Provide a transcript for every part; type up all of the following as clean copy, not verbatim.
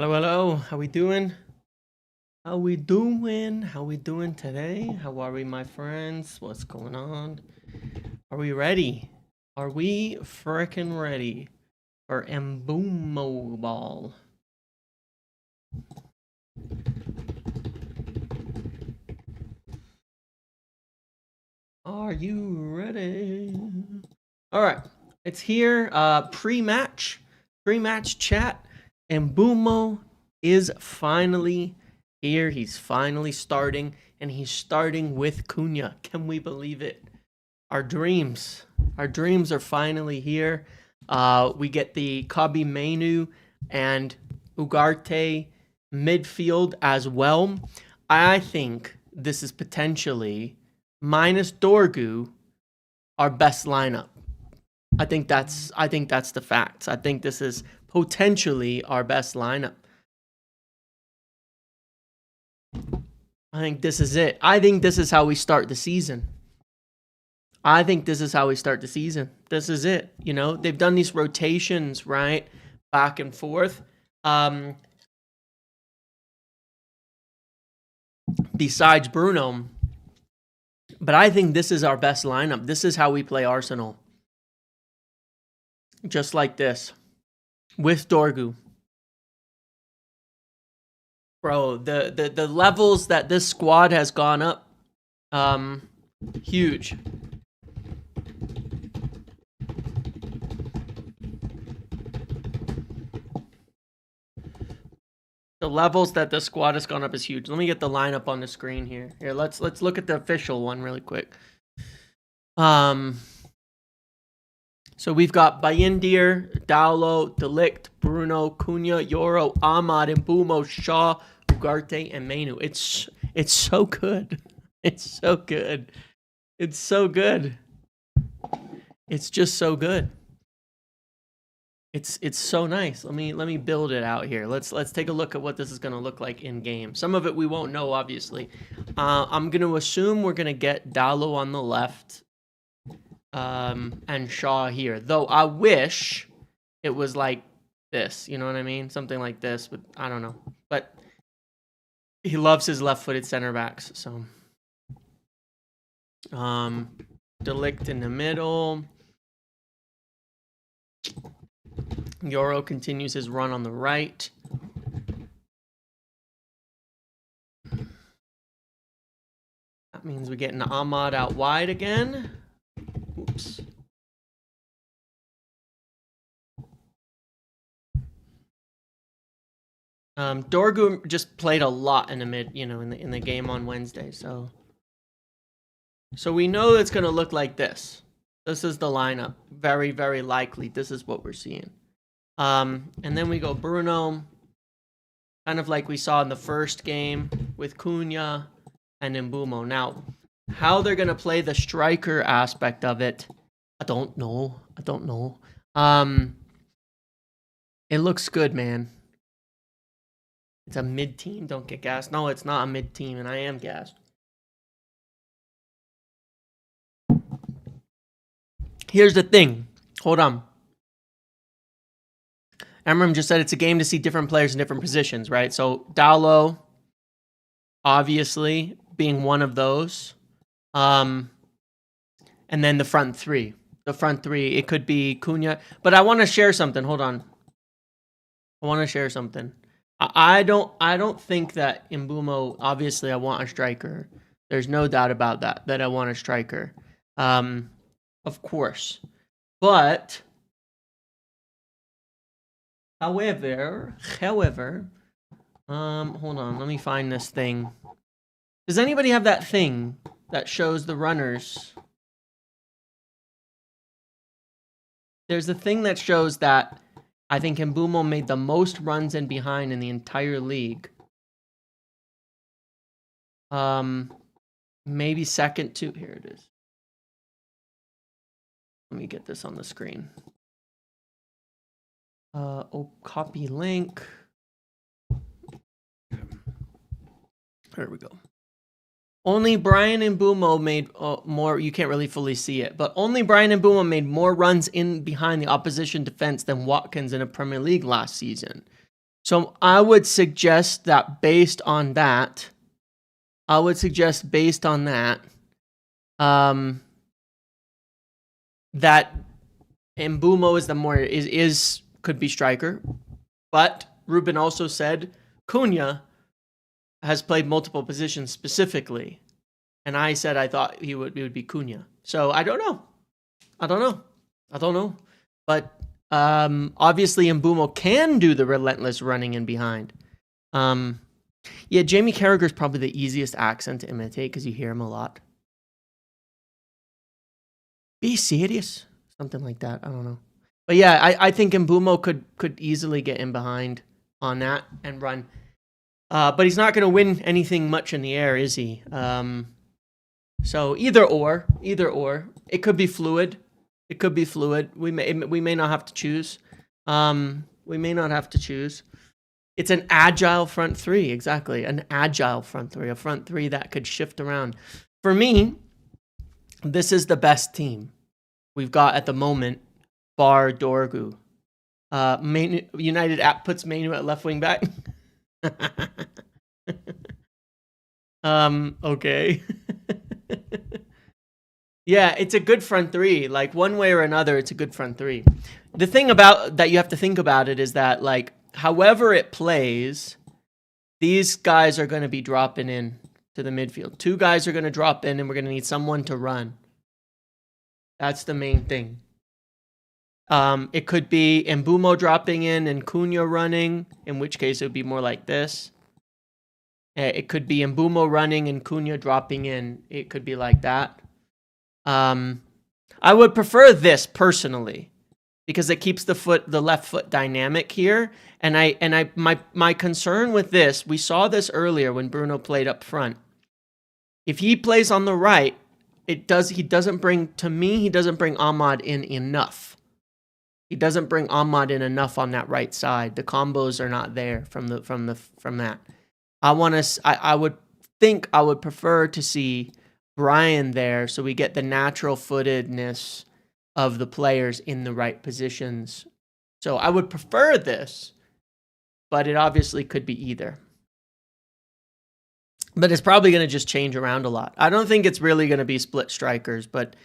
Hello, hello. How we doing? How we doing? How we doing today? How are we, my friends? What's going on? Are we ready? Are we frickin' ready for Mbeumo ball? Are you ready? All right, it's here. Pre-match chat. Mbeumo is finally here. He's finally starting, and he's starting with Cunha. Can we believe it? Our dreams are finally here. We get the Kabi Menu and Ugarte midfield as well. I think this is potentially, minus Dorgu, our best lineup. I think that's the facts. I think this is potentially our best lineup. I think this is it. I think this is how we start the season. This is it. You know, they've done these rotations, right? Back and forth. Besides Bruno. But I think this is our best lineup. This is how we play Arsenal. Just like this. With Dorgu. Bro, the levels that this squad has gone up, huge. The levels that the squad has gone up is huge. Let me get the lineup on the screen here. Here, let's look at the official one really quick. So we've got Bayindir, Daulo, Delict, Bruno, Cunha, Yoro, Ahmad, Mbeumo, Shaw, Ugarte, and Menu. It's so good. It's so good. It's so good. It's just so good. It's so nice. Let me build it out here. Let's take a look at what this is gonna look like in game. Some of it we won't know, obviously. I'm gonna assume we're gonna get Daulo on the left. And Shaw here. Though I wish it was like this, you know what I mean? Something like this, but I don't know. But he loves his left-footed center backs, so. Delict in the middle. Yoro continues his run on the right. That means we get an Ahmad out wide again. Oops. Dorgu just played a lot in the mid, you know, in the game on Wednesday, so we know it's gonna look like this. This is the lineup. Very, very likely. This is what we're seeing. And then we go Bruno, kind of like we saw in the first game with Cunha and Mbeumo. Now, how they're gonna play the striker aspect of it, I don't know. It looks good, man. It's a mid-team. Don't get gassed. No, it's not a mid-team, and I am gassed. Here's the thing. Hold on. Emram just said it's a game to see different players in different positions, right? So Daulo, obviously, being one of those. And then the front three. The front three, it could be Cunha. But I want to share something. Hold on. I want to share something. I don't think that Mbeumo, obviously I want a striker. There's no doubt about that I want a striker. Of course. But however, hold on, let me find this thing. Does anybody have that thing that shows the runners? There's a thing that shows that I think Mbeumo made the most runs in behind in the entire league. Maybe second to, here it is. Let me get this on the screen. Oh, copy link. There we go. Only Brian Mbeumo made more. You can't really fully see it, but only Brian Mbeumo made more runs in behind the opposition defense than Watkins in a Premier League last season. So I would suggest that based on that, that Mbeumo is the more could be striker, but Ruben also said Cunha has played multiple positions specifically, and I said I thought it would be Cunha. So I don't know, but obviously Mbeumo can do the relentless running in behind. Yeah, Jamie Carragher is probably the easiest accent to imitate because you hear him a lot. Be serious, something like that. I don't know, but yeah, I think Mbeumo could easily get in behind on that and run. But he's not going to win anything much in the air, is he? So either or. It could be fluid. We may not have to choose. It's an agile front three, exactly. An agile front three, a front three that could shift around. For me, this is the best team we've got at the moment, bar Dorgu. United app puts Manu at left wing back. Okay. Yeah, it's a good front three. Like, one way or another, it's a good front three. The thing about that you have to think about it is that, like, however it plays, these guys are going to be dropping in to the midfield. 2 guys are going to drop in, and we're going to need someone to run. That's the main thing. It could be Mbeumo dropping in and Cunha running, in which case it would be more like this. It could be Mbeumo running and Cunha dropping in. It could be like that. I would prefer this personally because it keeps the left foot dynamic here. And my concern with this, we saw this earlier when Bruno played up front. If he plays on the right, he doesn't bring Ahmad in enough. He doesn't bring Ahmad in enough on that right side. The combos are not there from that. I would prefer to see Brian there so we get the natural footedness of the players in the right positions. So I would prefer this, but it obviously could be either. But it's probably going to just change around a lot. I don't think it's really going to be split strikers, but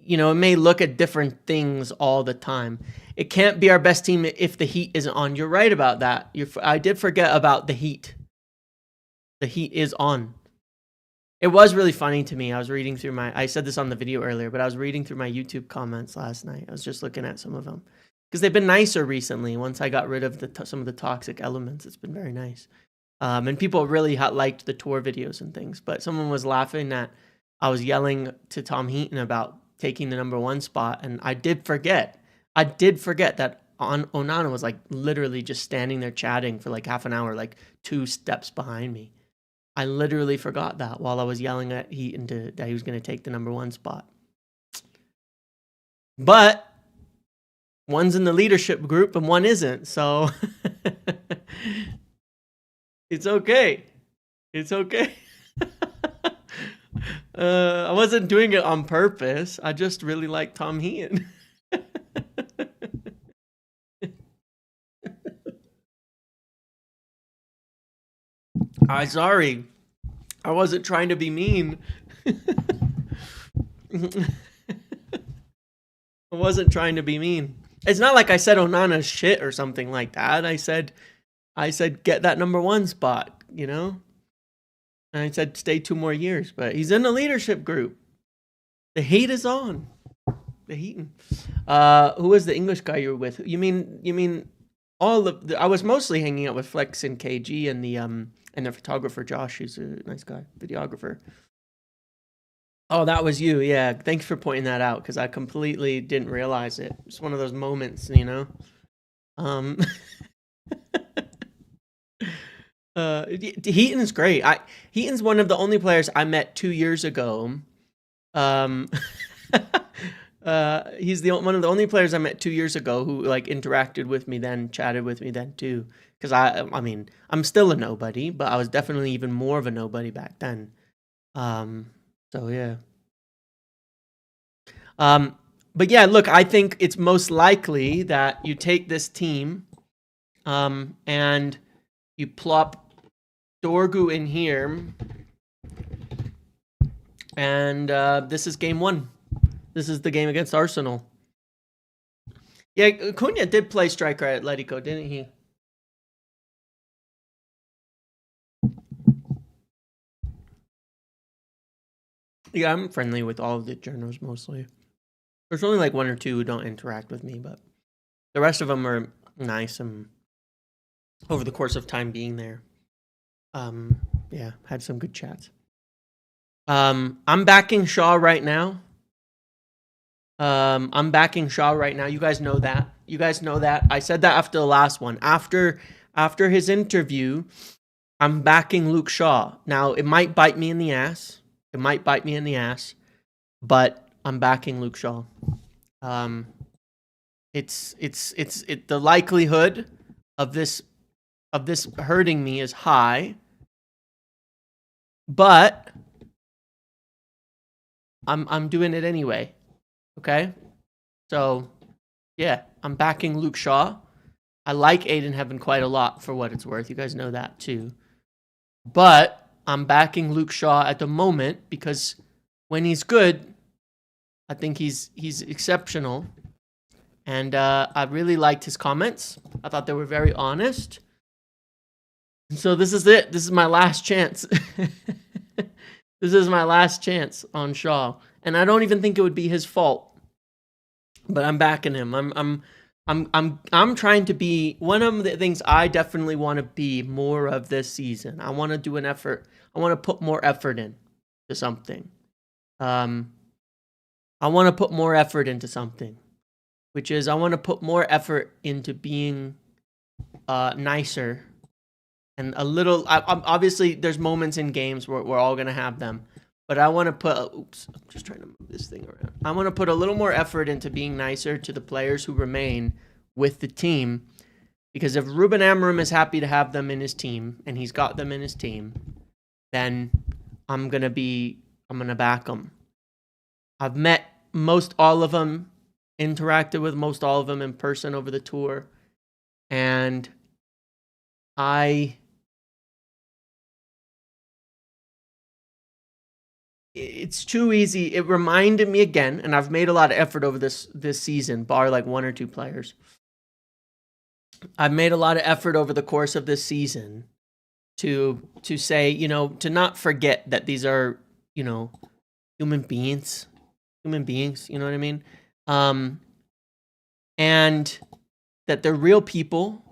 it may look at different things all the time. It can't be our best team if the heat isn't on. You're right about that. I did forget about the heat. The heat is on. It was really funny to me. I was reading through I said this on the video earlier, but I was reading through my YouTube comments last night. I was just looking at some of them because they've been nicer recently. Once I got rid of some of the toxic elements, it's been very nice. And people really liked the tour videos and things, but someone was laughing that I was yelling to Tom Heaton about taking the #1 spot. And I did forget that Onana was like literally just standing there chatting for like half an hour, like 2 steps behind me. I literally forgot that while I was yelling at Heaton that he was going to take the #1 spot. But one's in the leadership group and one isn't, so it's okay. It's okay. I wasn't doing it on purpose. I just really like Tom Heaton. I'm sorry. I wasn't trying to be mean. I wasn't trying to be mean. It's not like I said Onana's shit or something like that. I said get that #1 spot, And I said stay 2 more years, but he's in the leadership group. The heat is on. The Heaton. Who was the English guy you were with? You mean all of I was mostly hanging out with Flex and KG and the photographer Josh, who's a nice guy, videographer. Oh, that was you. Yeah, thanks for pointing that out because I completely didn't realize it. It's one of those moments, Heaton's great. Heaton's one of the only players I met 2 years ago. He's one of the only players I met 2 years ago who like interacted with me then, chatted with me then too. Because I'm still a nobody, but I was definitely even more of a nobody back then. So yeah. But yeah, look, I think it's most likely that you take this team, and You plop Dorgu in here. And this is game 1. This is the game against Arsenal. Yeah, Cunha did play striker at Atletico, didn't he? Yeah, I'm friendly with all of the journals mostly. There's only like 1 or 2 who don't interact with me, but the rest of them are nice and over the course of time being there. Yeah, had some good chats. I'm backing Shaw right now. I'm backing Shaw right now. You guys know that. I said that after the last one. After his interview, I'm backing Luke Shaw. Now, it might bite me in the ass. But I'm backing Luke Shaw. It's the likelihood of this hurting me is high. But I'm doing it anyway. Okay? So, yeah, I'm backing Luke Shaw. I like Aiden Heaven quite a lot for what it's worth. You guys know that too. But I'm backing Luke Shaw at the moment because when he's good, I think he's exceptional. And I really liked his comments. I thought they were very honest. So this is it. This is my last chance. This is my last chance on Shaw. And I don't even think it would be his fault. But I'm backing him. I'm trying to be one of the things I definitely want to be more of this season. I want to do an effort. I want to put more effort in to something. I want to put more effort into something, which is I want to put more effort into being nicer and a little. Obviously, there's moments in games where we're all gonna have them. But I want to put, oops, I'm just trying to move this thing around. I want to put a little more effort into being nicer to the players who remain with the team. Because if Ruben Amorim is happy to have them in his team, and he's got them in his team, then I'm going to back them. I've met most all of them, interacted with most all of them in person over the tour. And it's too easy. It reminded me again, and I've made a lot of effort over this season, bar like 1 or 2 players. I've made a lot of effort over the course of this season to say, to not forget that these are, human beings, you know what I mean? And that they're real people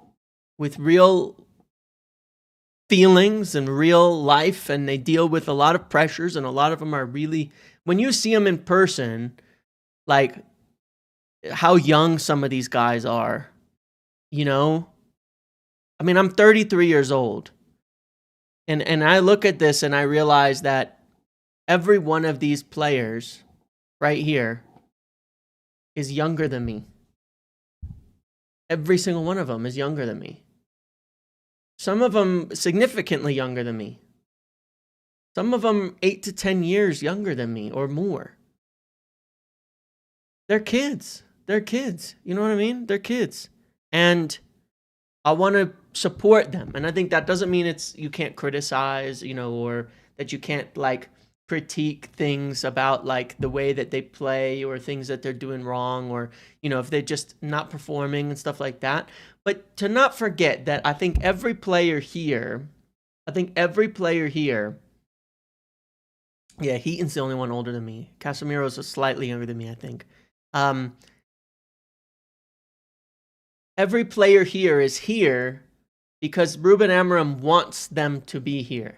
with real feelings and real life, and they deal with a lot of pressures, and a lot of them are really, when you see them in person, like how young some of these guys are, I mean, I'm 33 years old, and I look at this and I realize that every one of these players right here is younger than me. Every single one of them is younger than me. Some of them significantly younger than me. Some of them 8 to 10 years younger than me or more. They're kids. You know what I mean? They're kids. And I want to support them. And I think that doesn't mean you can't criticize, or that you can't critique things about the way that they play or things that they're doing wrong, or, if they're just not performing and stuff like that. But to not forget that I think every player here, yeah, Heaton's the only one older than me. Casemiro's slightly younger than me, I think. Every player here is here because Ruben Amorim wants them to be here.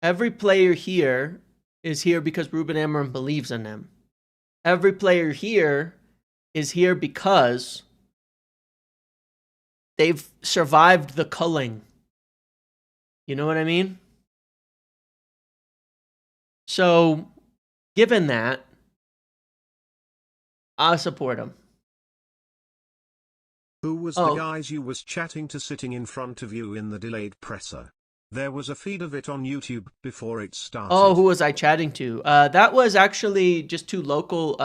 Every player here is here because Ruben Amorim believes in them. Every player here is here because they've survived the culling. You know what I mean? So, given that, I'll support them. Who was the guys you was chatting to sitting in front of you in the delayed presser? There was a feed of it on YouTube before it started. Oh, who was I chatting to? That was actually just 2 local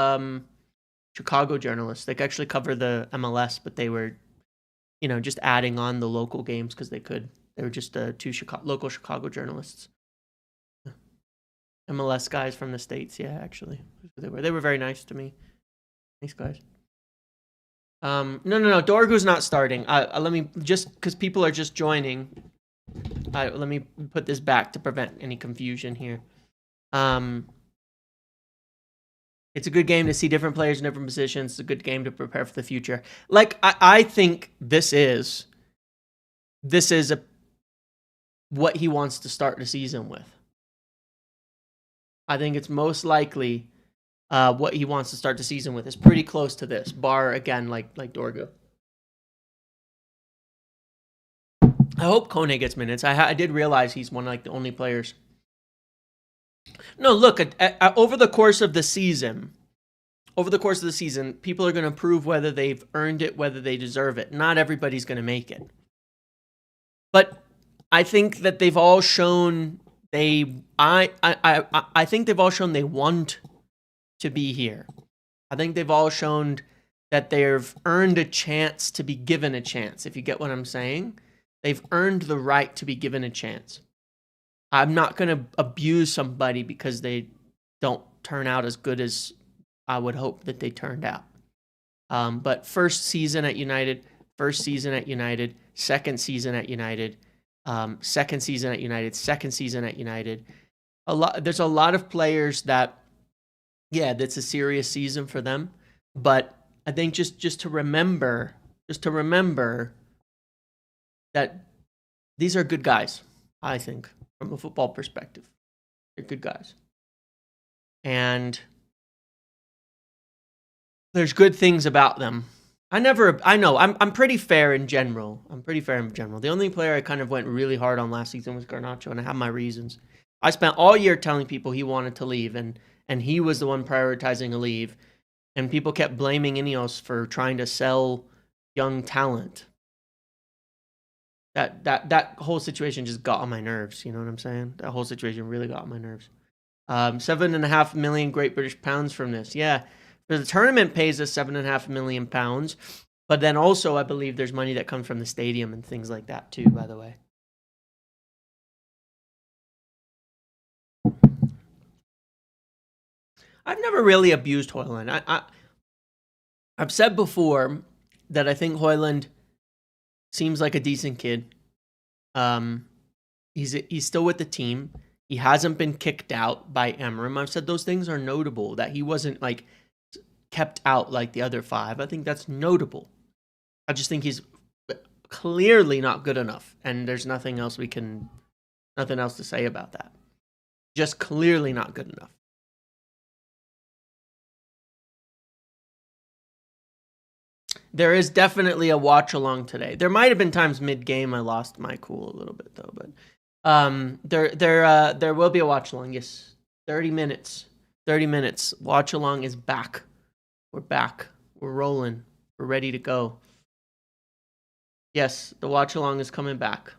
Chicago journalists. They actually cover the MLS, but they were you know, just adding on the local games because they could. They were just two local Chicago journalists. MLS guys from the States, yeah, actually. They were very nice to me. Nice guys. No. Dorgu's not starting. Let me, just because people are just joining, let me put this back to prevent any confusion here. It's a good game to see different players in different positions. It's a good game to prepare for the future. Like, I think this is what he wants to start the season with. I think it's most likely what he wants to start the season with is pretty close to this, bar again like Dorgu. I hope Cunha gets minutes. I did realize he's one of like the only players. No, look, over the course of the season, people are going to prove whether they've earned it, whether they deserve it. Not everybody's going to make it. But I think that they've all shown I think they've all shown they want to be here. I think they've all shown that they've earned a chance to be given a chance, if you get what I'm saying. They've earned the right to be given a chance. I'm not going to abuse somebody because they don't turn out as good as I would hope that they turned out. But first season at United, second season at United, second season at United. There's a lot of players that, yeah, that's a serious season for them. But I think just to remember that these are good guys, I think, from a football perspective. They're good guys. And there's good things about them. I'm pretty fair in general. The only player I kind of went really hard on last season was Garnacho, and I have my reasons. I spent all year telling people he wanted to leave, and he was the one prioritizing a leave. And people kept blaming Ineos for trying to sell young talent. That whole situation just got on my nerves. You know what I'm saying? That whole situation really got on my nerves. 7.5 million Great British pounds from this. Yeah. The tournament pays us £7.5 million, but then also I believe there's money that comes from the stadium and things like that too, by the way. I've never really abused Højlund. I've said before that I think Højlund seems like a decent kid. He's still with the team. He hasn't been kicked out by Emram. I've said those things are notable, that he wasn't like kept out like the other five. I think that's notable. I just think he's clearly not good enough, and there's nothing else to say about that. Just clearly not good enough. There is definitely a watch along today. There might have been times mid-game I lost my cool a little bit though, but there will be a watch along. Yes, 30 minutes. 30 minutes. Watch along is back. We're back. We're rolling. We're ready to go. Yes, the watch along is coming back.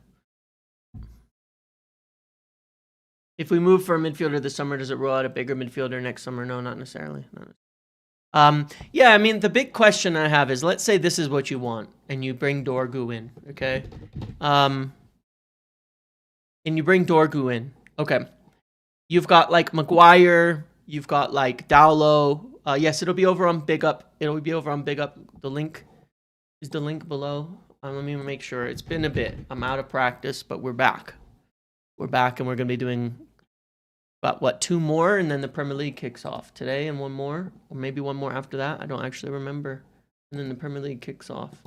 If we move for a midfielder this summer, does it roll out a bigger midfielder next summer? No, not necessarily. Yeah, I mean, the big question I have is, let's say this is what you want, and you bring Dorgu in, okay? And you bring Dorgu in, okay. You've got, like, Maguire, you've got, like, Dowlow. Yes, it'll be over on Big Up. It'll be over on Big Up. The link is the link below. Let me make sure. It's been a bit. I'm out of practice, but we're back. We're back, and we're going to be doing about, what, 2 more, and then the Premier League kicks off today, and 1 more, or maybe 1 more after that. I don't actually remember. And then the Premier League kicks off,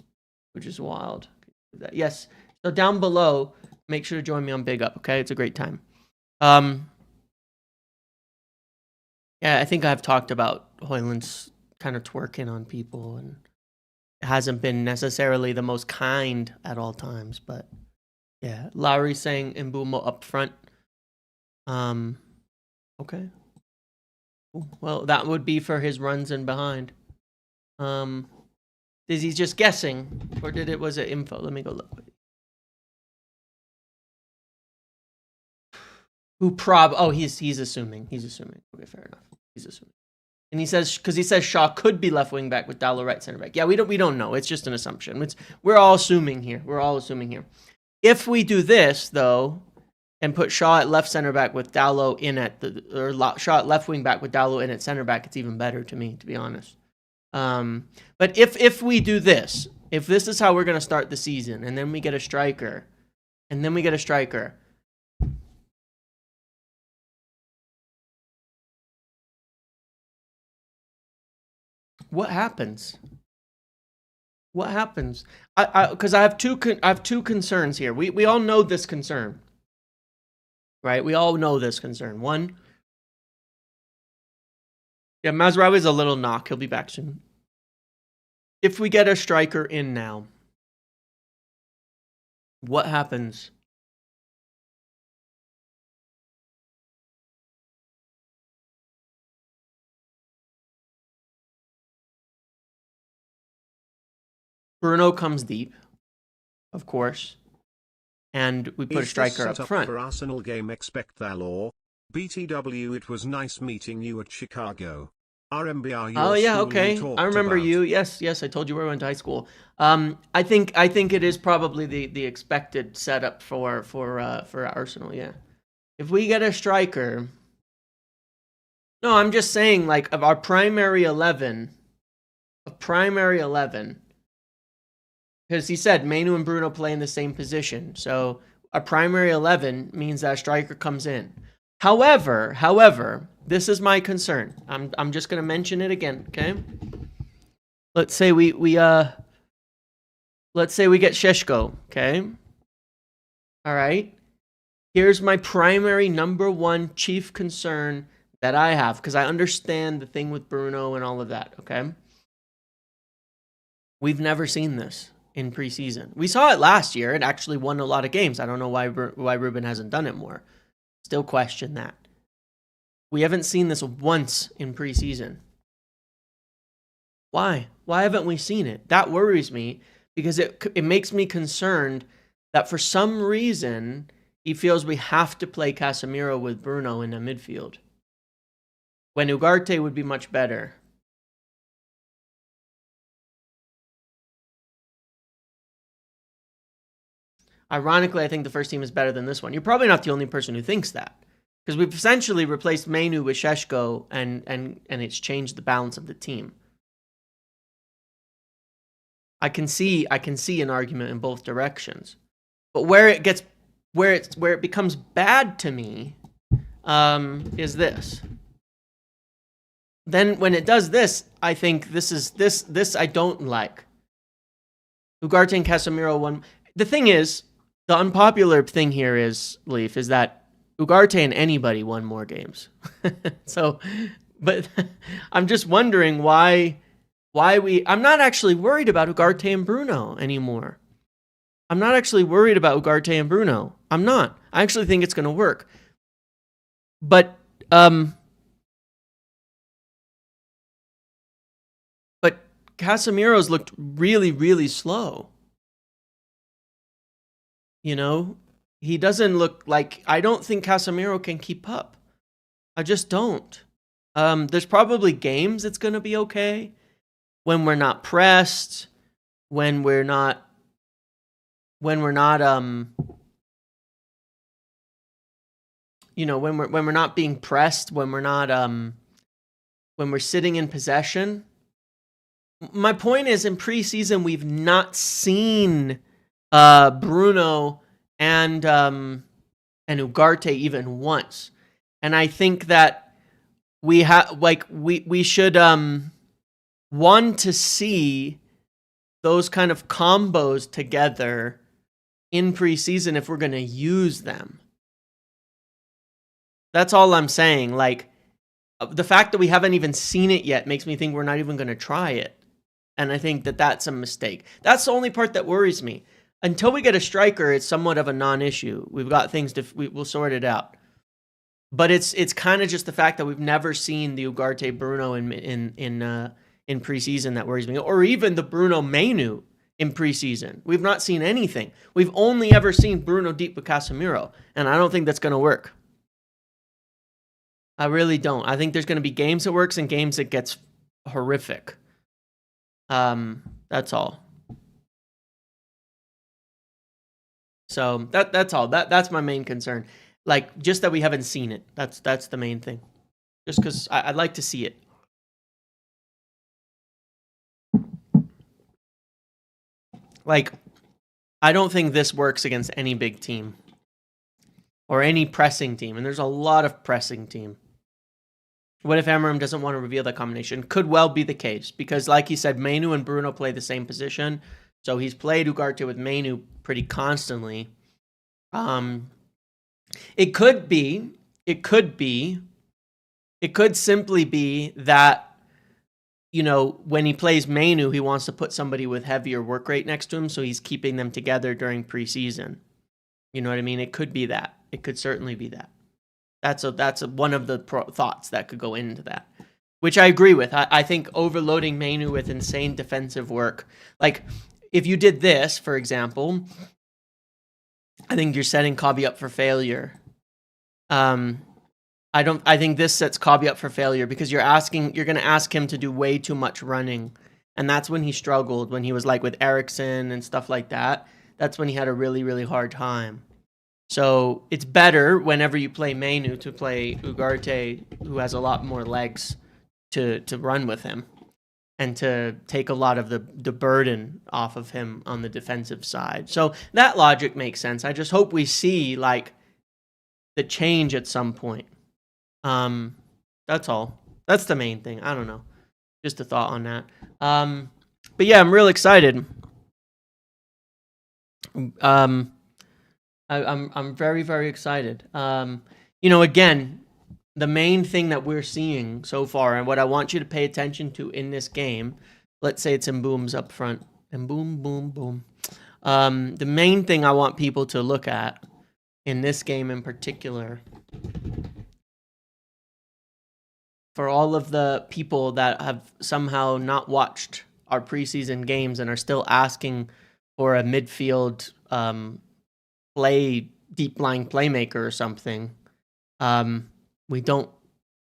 which is wild. Yes, so down below, make sure to join me on Big Up, okay? It's a great time. Yeah, I think I've talked about Højlund's kind of twerking on people, and it hasn't been necessarily the most kind at all times, but yeah. Lowry saying Mbeumo up front. Okay. Well, that would be for his runs in behind. Is he just guessing, or was it info? Let me go look. He's assuming. Okay, fair enough. He's assuming. And he says, because he says Shaw could be left wing back with Dalot right center back. Yeah, we don't know. It's just an assumption. We're all assuming here. If we do this though, and put Shaw at left center back with Dalot in at Shaw at left wing back with Dalot in at center back, it's even better to me, to be honest. But if we do this, if this is how we're gonna start the season, and then we get a striker, what happens? What happens? Because I have two concerns here. We all know this concern, right? We all know this concern. One, yeah, Mazraoui's a little knock. He'll be back soon. If we get a striker in now, what happens? Bruno comes deep, of course, and we put a striker up front. For Arsenal game, expect Dalot. BTW, it was nice meeting you at Chicago. RMBR. Oh yeah, okay. I remember you. Yes, I told you where we went to high school. I think it is probably the expected setup for Arsenal. Yeah, if we get a striker. No, I'm just saying, like, of our primary 11, because he said Mbeumo and Bruno play in the same position. So a primary 11 means that a striker comes in. However, this is my concern. I'm just going to mention it again, okay? Let's say we get Sesko, okay? All right. Here's my primary number one chief concern that I have, because I understand the thing with Bruno and all of that, okay? We've never seen this in preseason. We saw it last year. It actually won a lot of games. I don't know why Ruben hasn't done it more. Still question that. We haven't seen this once in preseason. Why? Why haven't we seen it? That worries me, because it makes me concerned that for some reason he feels we have to play Casemiro with Bruno in the midfield, when Ugarte would be much better. Ironically, I think the first team is better than this one. You're probably not the only person who thinks that, because we've essentially replaced Mbeumo with Sesko, and it's changed the balance of the team. I can see an argument in both directions, but where it becomes bad to me is this. Then when it does this, I think this I don't like. Ugarte and Casemiro won. The thing is, the unpopular thing here is, Leaf, is that Ugarte and anybody won more games. So, but I'm just wondering why I'm not actually worried about Ugarte and Bruno anymore. I'm not. I actually think it's going to work. But Casemiro's looked really, really slow. You know, he doesn't look like, I don't think Casemiro can keep up. I just don't. There's probably games it's going to be okay when we're not pressed, when we're not when we're not being pressed, when we're sitting in possession. My point is, in preseason, we've not seen Bruno and Ugarte even once, and I think that we should want to see those kind of combos together in preseason if we're going to use them. That's all I'm saying. Like, the fact that we haven't even seen it yet makes me think we're not even going to try it. And I think that that's a mistake. That's the only part that worries me. Until we get a striker, it's somewhat of a non-issue. We've got things we'll sort it out. But it's kind of just the fact that we've never seen the Ugarte Bruno in preseason that worries me, or even the Bruno Mbeumo in preseason. We've not seen anything. We've only ever seen Bruno deep with Casemiro, and I don't think that's going to work. I really don't. I think there's going to be games that works and games that gets horrific. That's all. So that's all. That's my main concern. Like, just that we haven't seen it. That's the main thing. Just because I'd like to see it. Like, I don't think this works against any big team or any pressing team, and there's a lot of pressing team. What if Amarim doesn't want to reveal that combination? Could well be the case, because like he said, Mbeumo and Bruno play the same position, so he's played Ugarte with Mbeumo pretty constantly. It could simply be that, you know, when he plays Mbeumo, he wants to put somebody with heavier work rate next to him, so he's keeping them together during preseason. You know what I mean? It could be that. It could certainly be that. That's one of the thoughts that could go into that, which I agree with. I think overloading Mbeumo with insane defensive work, like if you did this, for example, I think you're setting Kobe up for failure. I think this sets Kobe up for failure because you're going to ask him to do way too much running, and that's when he struggled, when he was like with Eriksson and stuff like that. That's when he had a really, really hard time. So it's better whenever you play Mbeumo to play Ugarte, who has a lot more legs to run with him and to take a lot of the burden off of him on the defensive side. So that logic makes sense. I just hope we see like the change at some point. That's all. That's the main thing. I don't know. Just a thought on that. But yeah, I'm real excited. I'm very, very excited. You know, again, the main thing that we're seeing so far, and what I want you to pay attention to in this game, let's say it's Mbeumo's up front, and boom, boom, boom. The main thing I want people to look at in this game in particular, for all of the people that have somehow not watched our preseason games and are still asking for a midfield deep lying playmaker or something, we don't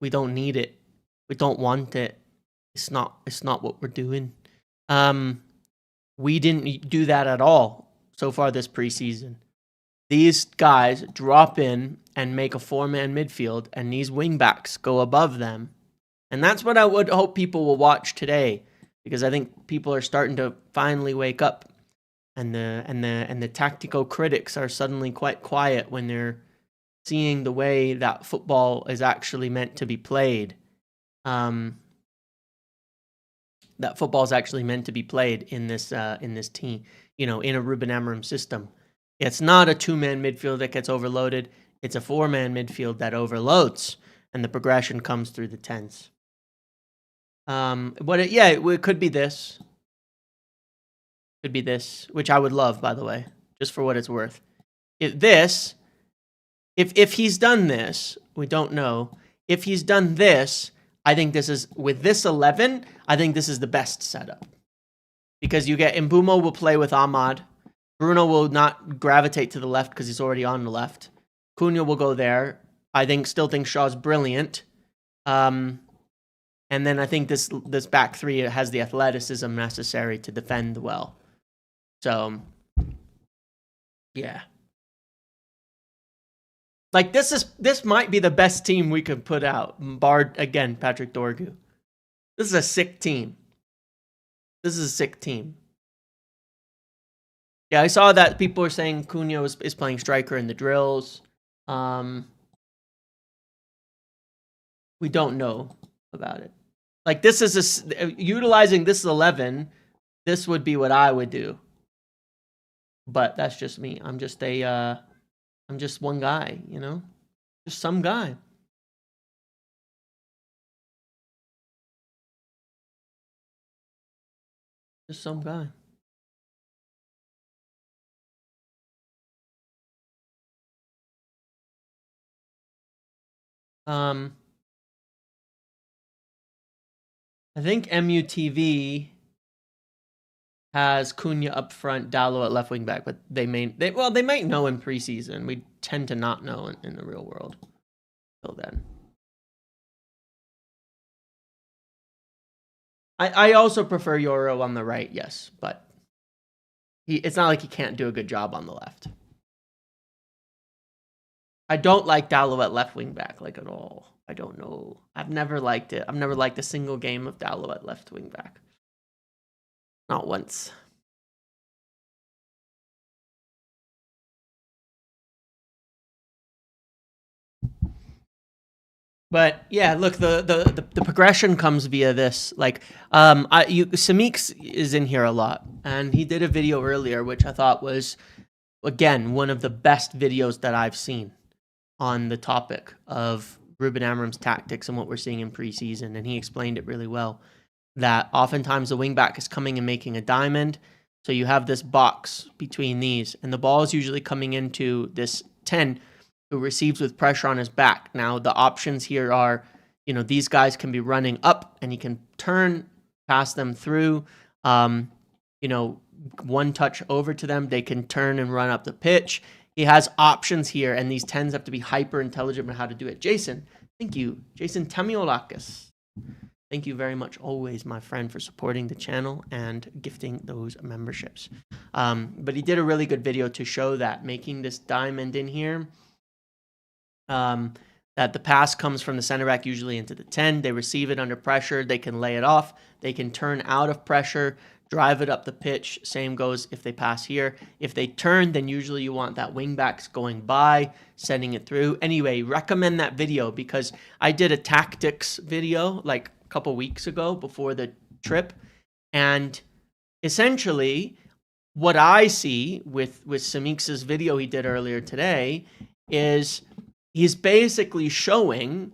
need it. We don't want it. It's not what we're doing. We didn't do that at all so far this preseason. These guys drop in and make a 4-man midfield, and these wingbacks go above them. And that's what I would hope people will watch today, because I think people are starting to finally wake up. And the tactical critics are suddenly quite quiet when they're seeing the way that football is actually meant to be played. That football is actually meant to be played in this team, you know, in a Ruben Amorim system. It's not a 2-man midfield that gets overloaded. It's a 4-man midfield that overloads, and the progression comes through the 10s. It could be this. Could be this, which I would love, by the way, just for what it's worth. If he's done this, we don't know. If he's done this, I think this is, with this 11, I think this is the best setup. Because you get Mbeumo will play with Ahmad. Bruno will not gravitate to the left because he's already on the left. Cunha will go there. Still think Shaw's brilliant. And then I think this back three has the athleticism necessary to defend well. So, yeah. Like, this might be the best team we could put out, barred, again, Patrick Dorgu. This is a sick team. Yeah, I saw that people are saying Cunha is playing striker in the drills. We don't know about it. Like, this is utilizing this 11, this would be what I would do. But that's just me. I'm just one guy, you know? Just some guy. Just some guy. I think MUTV has Cunha up front, Dallo at left wing back, but they might know in preseason. We tend to not know in the real world till then. I also prefer Euro on the right, yes, but it's not like he can't do a good job on the left. I don't like Dalot at left wing back, like, at all. I don't know. I've never liked it. I've never liked a single game of Dalot at left wing back. Not once. But yeah, look, the progression comes via this. Like, Samix is in here a lot, and he did a video earlier, which I thought was, again, one of the best videos that I've seen on the topic of Ruben Amorim's tactics and what we're seeing in preseason, and he explained it really well. That oftentimes the wingback is coming and making a diamond, so you have this box between these, and the ball is usually coming into this 10 who receives with pressure on his back. Now, the options here are, these guys can be running up, and he can turn, pass them through, one touch over to them. They can turn and run up the pitch. He has options here, and these 10s have to be hyper intelligent on how to do it. Jason, thank you. Jason Tamiolakis. Thank you very much, always, my friend, for supporting the channel and gifting those memberships. But he did a really good video to show that, making this diamond in here, that the pass comes from the center back usually into the 10. They receive it under pressure. They can lay it off. They can turn out of pressure, drive it up the pitch. Same goes if they pass here. If they turn, then usually you want that wing backs going by, sending it through. Anyway, recommend that video because I did a tactics video like a couple weeks ago before the trip. And essentially what I see with Samix's video he did earlier today is he's basically showing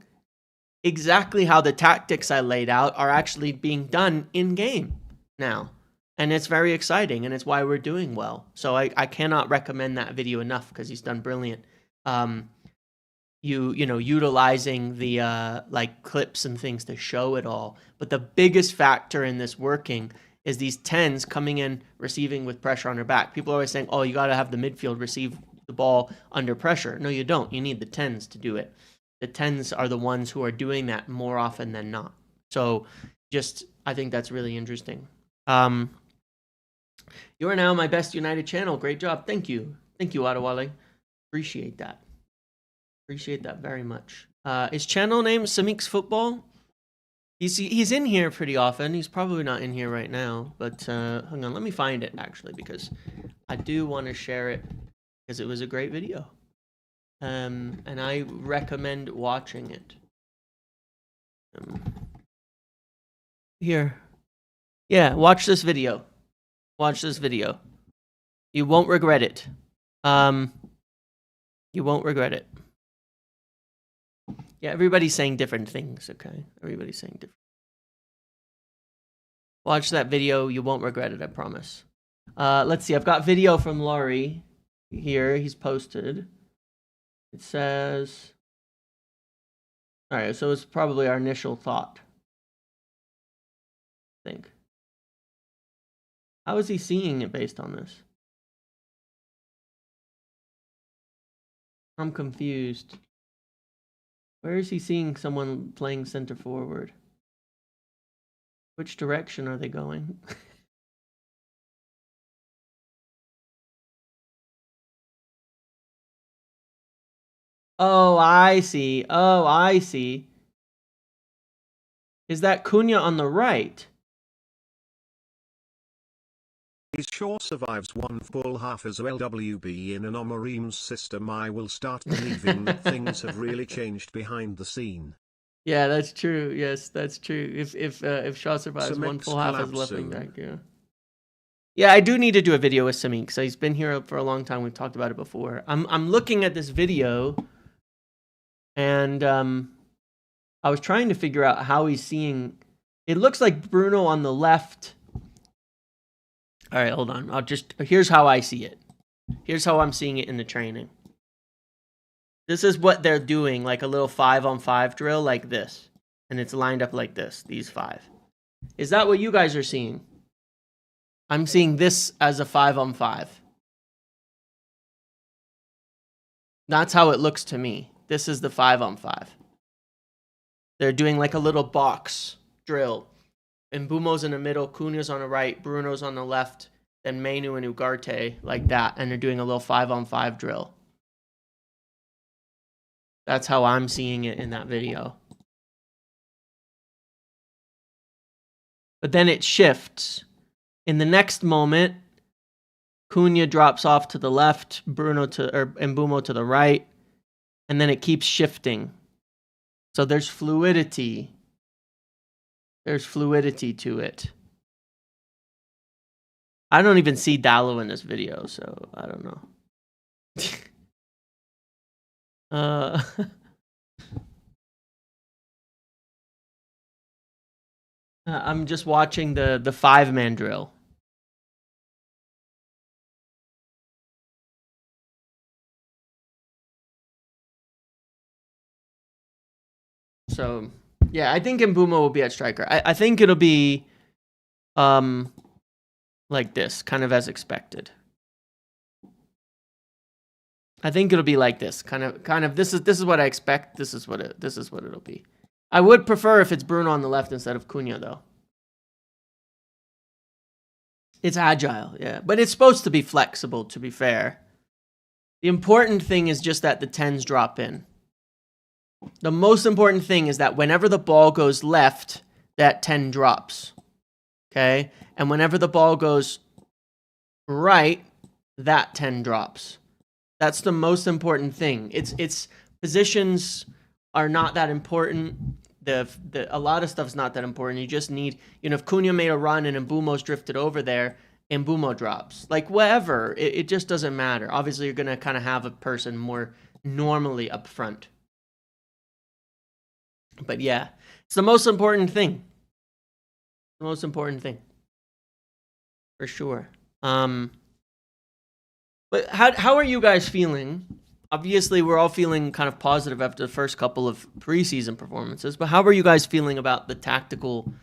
exactly how the tactics I laid out are actually being done in game now. And it's very exciting, and it's why we're doing well. So I cannot recommend that video enough because he's done brilliant. Utilizing the like clips and things to show it all. But the biggest factor in this working is these 10s coming in, receiving with pressure on their back. People are always saying, oh, you got to have the midfield receive the ball under pressure. No, you don't. You need the 10s to do it. The 10s are the ones who are doing that more often than not. So I think that's really interesting. You are now my best United channel. Great job. Thank you. Thank you, Adewale. Appreciate that. Appreciate that very much. His channel name Samix Football. He's in here pretty often. He's probably not in here right now, but hang on, let me find it actually because I do want to share it because it was a great video. And I recommend watching it. Here. Yeah, watch this video. Watch this video. You won't regret it. You won't regret it. Yeah, everybody's saying different things, okay? Everybody's saying different. Watch that video. You won't regret it, I promise. Let's see. I've got video from Laurie here. He's posted. It says... All right, so it's probably our initial thought. I think. How is he seeing it based on this? I'm confused. Where is he seeing someone playing center forward? Which direction are they going? Oh, I see. Oh, I see. Is that Cunha on the right? He sure survives one full half as LWB in an Amorim's system. I will start believing that things have really changed behind the scene. Yeah, that's true. Yes, that's true. If Shaw survives one full half as left wing back, yeah. Yeah, I do need to do a video with Samik. So he's been here for a long time. We've talked about it before. I'm looking at this video, and I was trying to figure out how he's seeing. It looks like Bruno on the left. All right, hold on. Here's how I see it. Here's how I'm seeing it in the training. This is what they're doing, like a little 5-on-5 drill like this. And it's lined up like this, these 5. Is that what you guys are seeing? I'm seeing this as a 5-on-5. That's how it looks to me. This is the 5-on-5. They're doing like a little box drill. Mbeumo's in the middle, Cunha's on the right, Bruno's on the left, then Menu and Ugarte, like that, and they're doing a little 5-on-5 drill. That's how I'm seeing it in that video. But then it shifts. In the next moment, Cunha drops off to the left, Mbeumo to the right, and then it keeps shifting. So there's fluidity. There's fluidity to it. I don't even see Dallo in this video, so I don't know. I'm just watching the 5-man drill. So, yeah, I think Mbeumo will be at striker. I think it'll be like this, kind of as expected. I think it'll be like this, kind of. This is what I expect. This is what it'll be. I would prefer if it's Bruno on the left instead of Cunha, though. It's agile, yeah, but it's supposed to be flexible. To be fair, the important thing is just that the 10s drop in. The most important thing is that whenever the ball goes left, that 10 drops. Okay, and whenever the ball goes right, that 10 drops. That's the most important thing. It's positions are not that important. A lot of stuff's not that important. You just need, if Cunha made a run and Mbeumo's drifted over there, Mbeumo drops. Like, whatever. It just doesn't matter. Obviously, you're going to kind of have a person more normally up front. But yeah, it's the most important thing. The most important thing. For sure. But how are you guys feeling? Obviously, we're all feeling kind of positive after the first couple of preseason performances. But how are you guys feeling about the tactical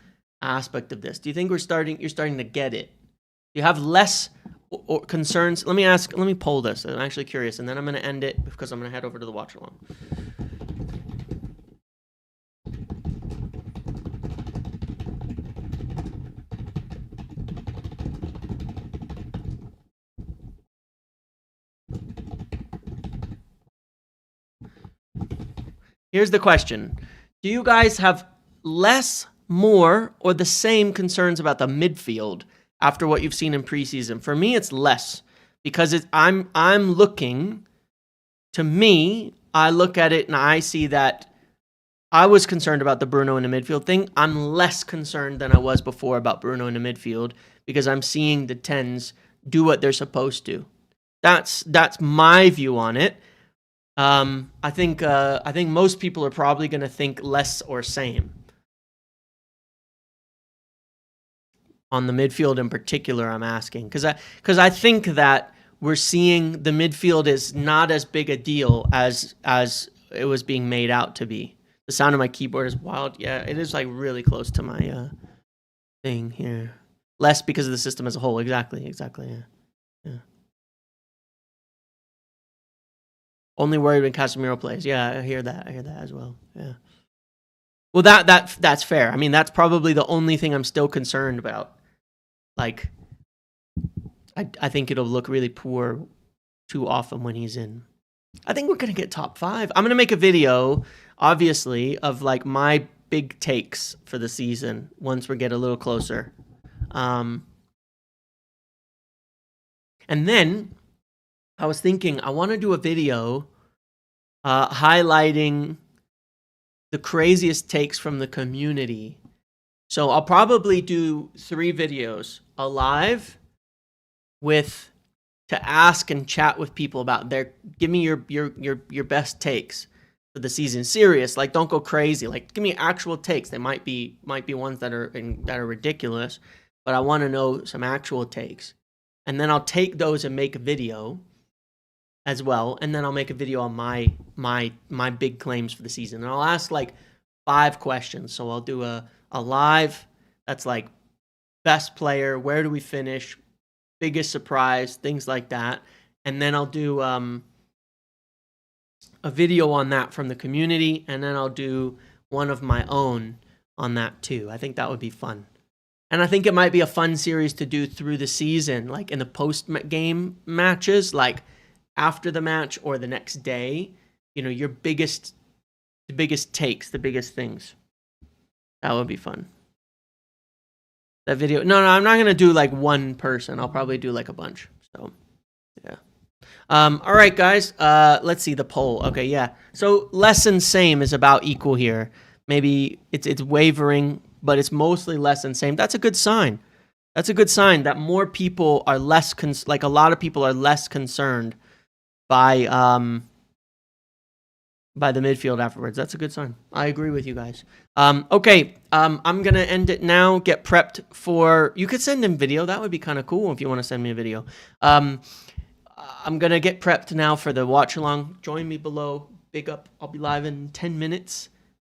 aspect of this? Do you think you're starting to get it? Do you have less or concerns? Let me poll this. I'm actually curious, and then I'm going to end it because I'm going to head over to the watch along. Here's the question. Do you guys have less, more, or the same concerns about the midfield after what you've seen in preseason? For me, it's less because I'm looking, to me, I look at it and I see that I was concerned about the Bruno in the midfield thing. I'm less concerned than I was before about Bruno in the midfield because I'm seeing the 10s do what they're supposed to. That's my view on it. I think most people are probably going to think less or same on the midfield in particular. I'm asking because I think that we're seeing the midfield is not as big a deal as it was being made out to be. The sound of my keyboard is wild. Yeah, it is like really close to my thing here. Less because of the system as a whole. Exactly. Yeah. Only worried when Casemiro plays. Yeah, I hear that as well. Yeah. Well, that's fair. I mean, that's probably the only thing I'm still concerned about. Like, I think it'll look really poor too often when he's in. I think we're gonna get top 5. I'm gonna make a video, obviously, of like my big takes for the season once we get a little closer. And then I was thinking I want to do a video highlighting the craziest takes from the community. So I'll probably do 3 videos: a live to ask and chat with people about give me your best takes for the season. Serious, like don't go crazy. Like give me actual takes. They might be ones that are ridiculous, but I want to know some actual takes. And then I'll take those and make a video as well, and then I'll make a video on my big claims for the season. And I'll ask like 5 questions. So I'll do a live that's like best player, where do we finish, biggest surprise, things like that. And then I'll do a video on that from the community, and then I'll do one of my own on that too. I think that would be fun. And I think it might be a fun series to do through the season, like in the post-game matches, like after the match or the next day, you know, the biggest takes, the biggest things. That would be fun. That video. No, I'm not going to do like one person. I'll probably do like a bunch. So, yeah. All right, guys. Let's see the poll. Okay, yeah. So less and same is about equal here. Maybe it's wavering, but it's mostly less and same. That's a good sign. That's a good sign that more people are less like a lot of people are less concerned by the midfield afterwards. That's a good sign. I agree with you guys. Okay, I'm gonna end it now. Get prepped for. You could send in video. That would be kind of cool if you want to send me a video. I'm gonna get prepped now for the watch along. Join me below. Big up. I'll be live in 10 minutes,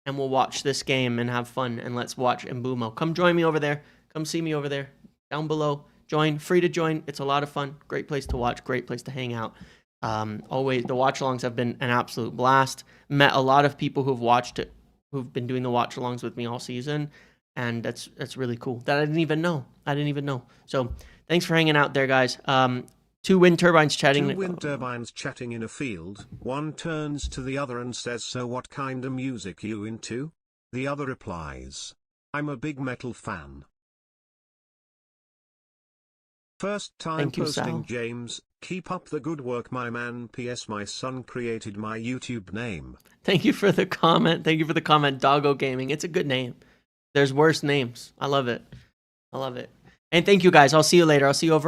and we'll watch this game and have fun. And let's watch Mbeumo. Come join me over there. Come see me over there. Down below. Join. Free to join. It's a lot of fun. Great place to watch. Great place to hang out. Always the watch alongs have been an absolute blast. Met a lot of people who've watched it, who've been doing the watch alongs with me all season, and that's really cool. That I didn't even know. So thanks for hanging out there, guys. Two wind turbines chatting. Two wind turbines chatting in a field. One turns to the other and says, "So what kind of music you into?" The other replies, "I'm a big metal fan." First time Thank you, posting, Sal. James. Keep up the good work, my man. P.S. My son created my YouTube name. Thank you for the comment. Thank you for the comment, Doggo Gaming. It's a good name. There's worse names. I love it. I love it. And thank you, guys. I'll see you later. I'll see you over on